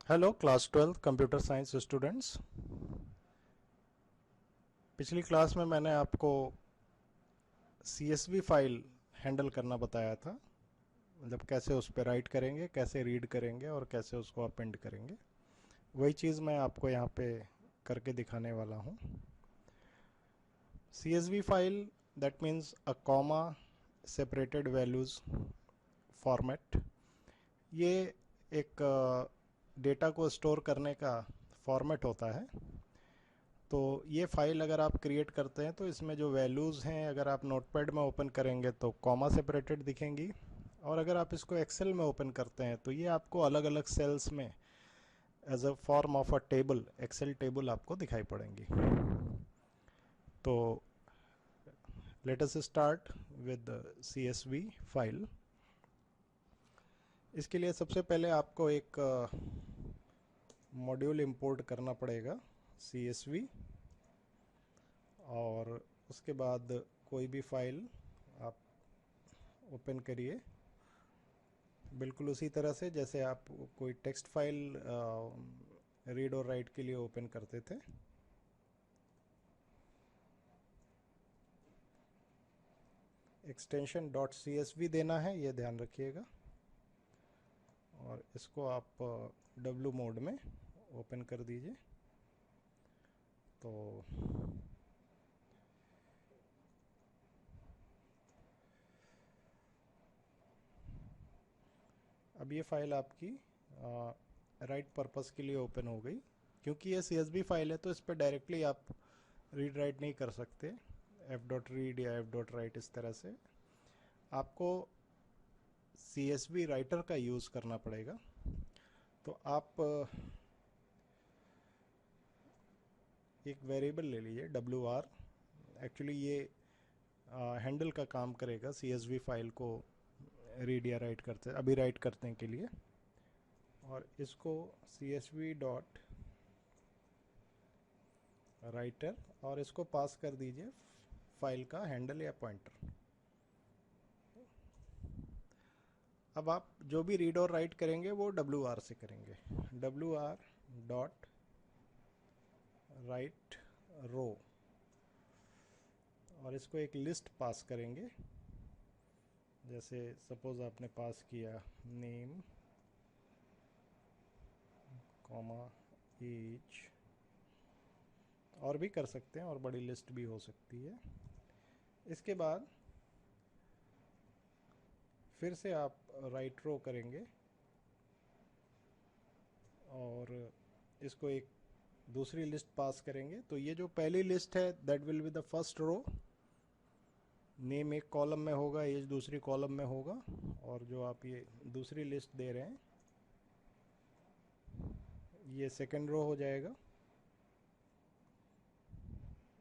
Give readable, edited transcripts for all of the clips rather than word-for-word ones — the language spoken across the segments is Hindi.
Hello class 12 computer science students. पिछली क्लास में मैंने आपको CSV फाइल हैंडल करना बताया था। मतलब कैसे उस पर राइट करेंगे, कैसे रीड करेंगे और कैसे उसको अपेंड करेंगे। वही चीज़ मैं आपको यहाँ पे करके दिखाने वाला हूँ। CSV file that means a comma separated values format. ये एक डेटा को स्टोर करने का फॉर्मेट होता है। तो ये फाइल अगर आप क्रिएट करते हैं तो इसमें जो वैल्यूज़ हैं, अगर आप नोटपैड में ओपन करेंगे तो कॉमा सेपरेटेड दिखेंगी, और अगर आप इसको एक्सेल में ओपन करते हैं तो ये आपको अलग अलग सेल्स में as a form of a table, Excel table आपको दिखाई पड़ेंगी। तो let us start with CSV file. इसके लिए सबसे पहले आपको एक मॉड्यूल इंपोर्ट करना पड़ेगा, CSV। और उसके बाद कोई भी फाइल आप ओपन करिए, बिल्कुल उसी तरह से जैसे आप कोई टेक्स्ट फाइल रीड और राइट के लिए ओपन करते थे। एक्सटेंशन .csv देना है, ये ध्यान रखिएगा। और इसको आप W मोड में ओपन कर दीजिए। तो अब ये फाइल आपकी राइट पर्पस के लिए ओपन हो गई। क्योंकि ये CSV फाइल है तो इस पर डायरेक्टली आप रीड राइट नहीं कर सकते, f.read या f.write इस तरह से। आपको CSV राइटर का यूज़ करना पड़ेगा। तो आप एक वेरिएबल ले लीजिए WR। एक्चुअली ये हैंडल का काम करेगा CSV फाइल को रीड या राइट करते, अभी राइट करने के लिए। और इसको CSV डॉट राइटर, और इसको पास कर दीजिए फाइल का हैंडल या पॉइंटर। अब आप जो भी रीड और राइट करेंगे वो WR से करेंगे। WR डॉट राइट रो, और इसको एक लिस्ट पास करेंगे। जैसे सपोज आपने पास किया नेम कॉमा एज, और भी कर सकते हैं और बड़ी लिस्ट भी हो सकती है। इसके बाद फिर से आप राइट रो करेंगे और इसको एक दूसरी लिस्ट पास करेंगे। तो ये जो पहली लिस्ट है that will be the first row. Name एक कॉलम में होगा, एज दूसरी कॉलम में होगा, और जो आप ये दूसरी लिस्ट दे रहे हैं ये सेकंड रो हो जाएगा।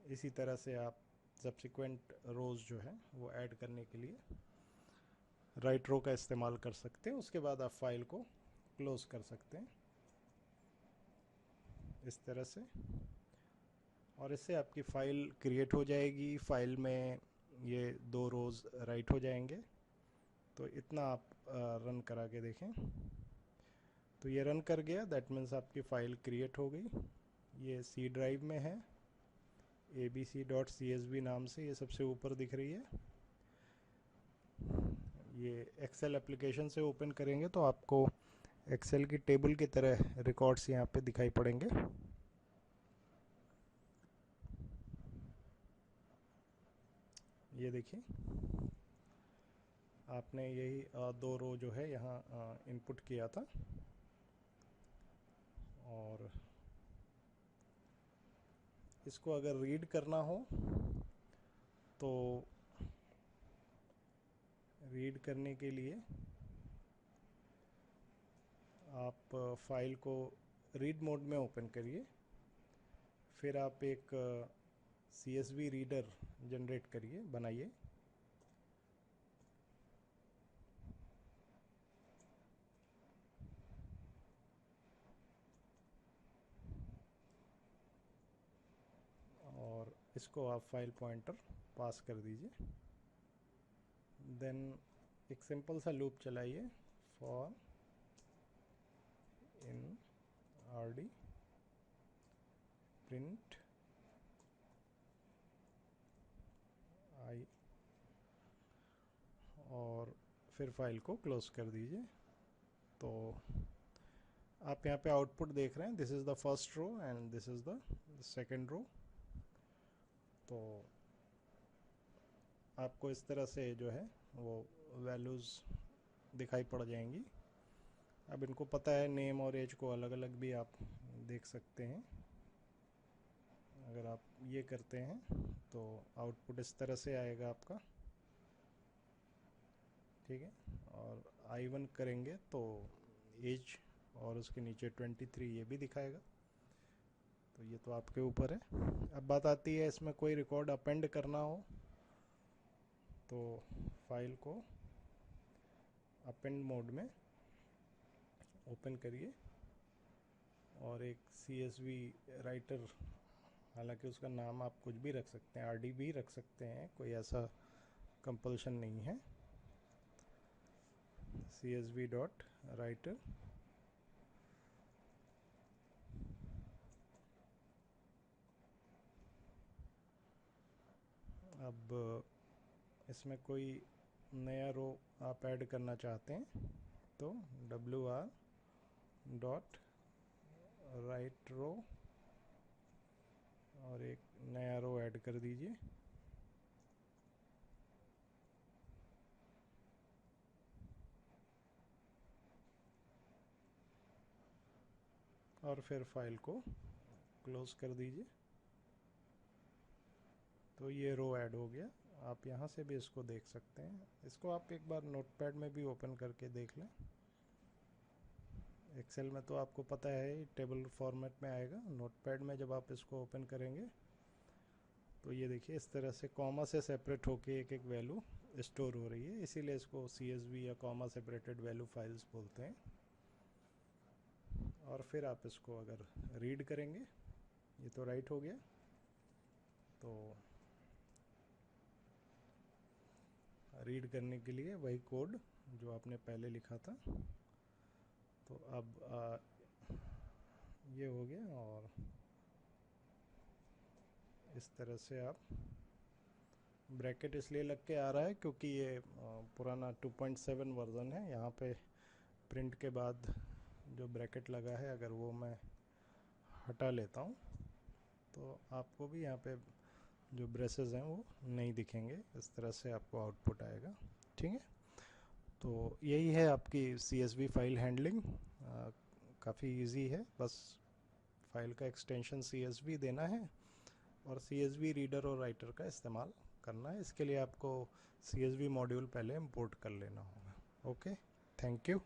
इसी तरह से आप सब्सिक्वेंट रोज जो है वो ऐड करने के लिए राइट रो का इस्तेमाल कर सकते हैं। उसके बाद आप फाइल को क्लोज कर सकते हैं इस तरह से, और इससे आपकी फ़ाइल क्रिएट हो जाएगी। फाइल में ये दो रोज़ राइट हो जाएंगे। तो इतना आप रन करा के देखें। तो ये रन कर गया, दैट मीन्स आपकी फ़ाइल क्रिएट हो गई। ये C ड्राइव में है, abc.csv नाम से, ये सबसे ऊपर दिख रही है। ये एक्सेल एप्लीकेशन से ओपन करेंगे तो आपको एक्सेल की टेबल की तरह रिकॉर्ड्स यहाँ पे दिखाई पड़ेंगे। ये देखिए, आपने यही दो रो जो है यहाँ इनपुट किया था, और इसको अगर रीड करना हो तो रीड करने के लिए आप फाइल को रीड मोड में ओपन करिए। फिर आप एक CSV रीडर जनरेट करिए, बनाइए। और इसको आप फाइल पॉइंटर पास कर दीजिए। देन एक सिंपल सा लूप चलाइए for in rd print I, और फिर फाइल को क्लोज कर दीजिए। तो आप यहाँ पे आउटपुट देख रहे हैं, this is the first row and this is the second row. तो आपको इस तरह से जो है वो वैल्यूज़ दिखाई पड़ जाएंगी। अब इनको पता है, नेम और एज को अलग अलग भी आप देख सकते हैं। अगर आप ये करते हैं तो आउटपुट इस तरह से आएगा आपका, ठीक है। और I1 करेंगे तो एज और उसके नीचे 23 ये भी दिखाएगा। तो ये तो आपके ऊपर है। अब बात आती है इसमें कोई रिकॉर्ड अपेंड करना हो तो फाइल को अपेंड मोड में ओपन करिए और एक CSV राइटर, हालांकि उसका नाम आप कुछ भी रख सकते हैं, RD भी रख सकते हैं, कोई ऐसा कंपल्शन नहीं है। CSV.writer अब इसमें कोई नया रो आप ऐड करना चाहते हैं तो wr.write_row और एक नया रो ऐड कर दीजिए। और फिर फाइल को क्लोज कर दीजिए। तो ये रो ऐड हो गया। आप यहाँ से भी इसको देख सकते हैं। इसको आप एक बार नोटपैड में भी ओपन करके देख लें। एक्सेल में तो आपको पता है टेबल फॉर्मेट में आएगा, नोटपैड में जब आप इसको ओपन करेंगे तो ये देखिए इस तरह से कॉमा से सेपरेट होके एक एक वैल्यू स्टोर हो रही है, इसीलिए इसको CSV या कॉमा सेपरेटेड वैल्यू फाइल्स बोलते हैं। और फिर आप इसको अगर रीड करेंगे, ये तो राइट हो गया, तो रीड करने के लिए वही कोड जो आपने पहले लिखा था। तो अब ये हो गया। और इस तरह से आप, ब्रैकेट इसलिए लग के आ रहा है क्योंकि ये पुराना 2.7 वर्जन है। यहाँ पे प्रिंट के बाद जो ब्रैकेट लगा है, अगर वो मैं हटा लेता हूँ तो आपको भी यहाँ पे जो ब्रेसेस हैं वो नहीं दिखेंगे। इस तरह से आपको आउटपुट आएगा, ठीक है। तो यही है आपकी CSV फाइल हैंडलिंग। काफ़ी इजी है, बस फाइल का एक्सटेंशन CSV देना है और CSV रीडर और राइटर का इस्तेमाल करना है। इसके लिए आपको CSV मॉड्यूल पहले इंपोर्ट कर लेना होगा। Okay, thank you.